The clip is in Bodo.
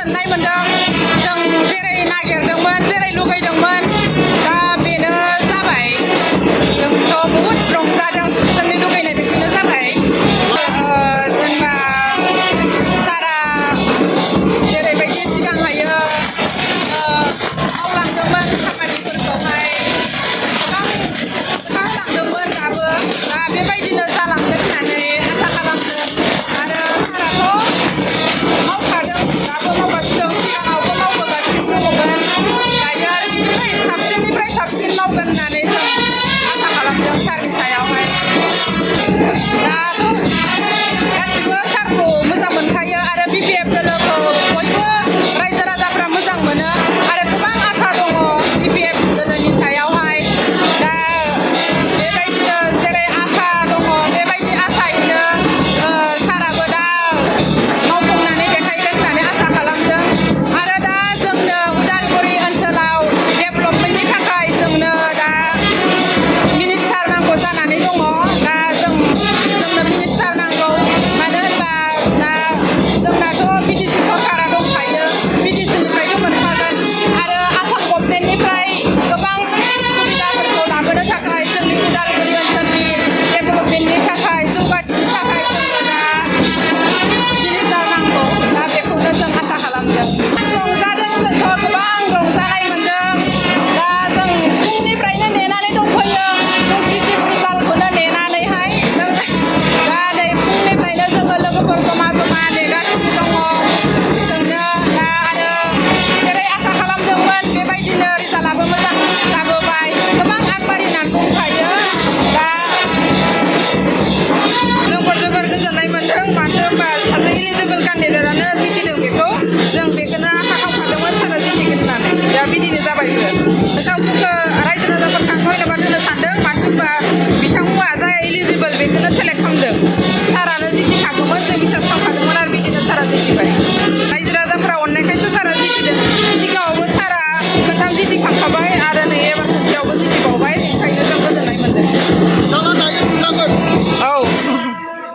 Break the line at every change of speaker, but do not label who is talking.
गोजोननाय मोनदों जों जेरै नागिरदोंमोन जेरै लुगैदोंमोन दा बेनो जाबाय जोंथ' बहुद रंजादों जोंनि लुगैनाय बायदिनो जाबाय जेनेबा सारा जेरैबायदि सिगां हायो मावलांदोंमोन खामानिफोरखौहाय गोबां होलांदोंमोन दाबो दा बेबायदिनो जालांगोन होननानै आसा खालामदों आरो साराथ' मावखादों दाबो मावगासिनो दं सिगाङावबो मावबोगासिनो दङमोन दायो आरो बिनिफ्राय साबसिननिफ्राय साबसिन मावगोन होननानै जों आसा खालामदों सारनि सायावहाय दाथ' गासिबो सारखौ मोजां मोनखायो आरो BPF दोलोखौ बयबो रायजो राजाफ्रा मोजां मोनो आरो गोबां आसा दङ BPF दोलोनि सायावहाय दा बेबायदिनो जेरै आसा दङ बेबायदि आसायैनो साराबो दा मावफुंनानै देखायगोन होननानै आसा खालामदों आरो दा जोंनो उदालगुरि ओनसोलाव डेभेलपमेन्टनि थाखाय जोंनो दा मिनिस्टार नांगौ जानानै दङ दा जोंनो मिनिस्टार नांगौ मानो होनबा दा जोंनाथ' BTC सरकारा दंखायो BTCनिफ्रायथ' मोनखागोन आरो आसाम गभर्नमेन्टनिफ्राय गोबां सुबिदाफोरखौ लाबोनो थाखाय जोंनि उदालगुरि ओनसोलनि डेभेलपमेन्टनि थाखाय जौगाथिनि थाखाय जोंनो दा मिनिस्टार नांगौ दा बेखौनो जों आसा खालामदों रंजादों जोंथ' गोबां रंजानाय मोनदों दा जों फुंनिफ्रायनो नेनानै दंफैयो पजिटिभ रिजाल्टखौनो नेनानैहाय दा नै फुंनिफ्रायनो जोङो लोगोफोर जमा जमा नेगासिनो दङ जोंनो दा आरो जेरै आसा खालामदोंमोन बेबायदिनो रिजाल्टआबो मोजां जाबोबाय गोबां आगबारिनानै दंखायो दा जोंफोर जोबोर गोजोननाय मोनदों मानो होनबा सासे इलिजिबोल केन्डिडेटआनो जितिदों बेखौ जों बेखौनो आखा खालामखादोंमोन सारा जितिगोन होननानै दा बिदिनो जाबायबो नोंथांमोनखौ रायजो राजाफोरखौ आं धन्यबाद होनो सानदों मानो होनबा बिथांमोना जाय इलिजिबोल बेखौनो सेलेक्ट खालामदों सारानो जितिखागौमोन जों बिसास खालामखादोंमोन आरो बिदिनो सारा जितिबाय रायजो राजाफोरा अननायखायसो सारा जितिदों सिगाङावबो सारा खनथाम जितिखांखाबाय आरो नै एबार खनसेयावबो जितिबावबाय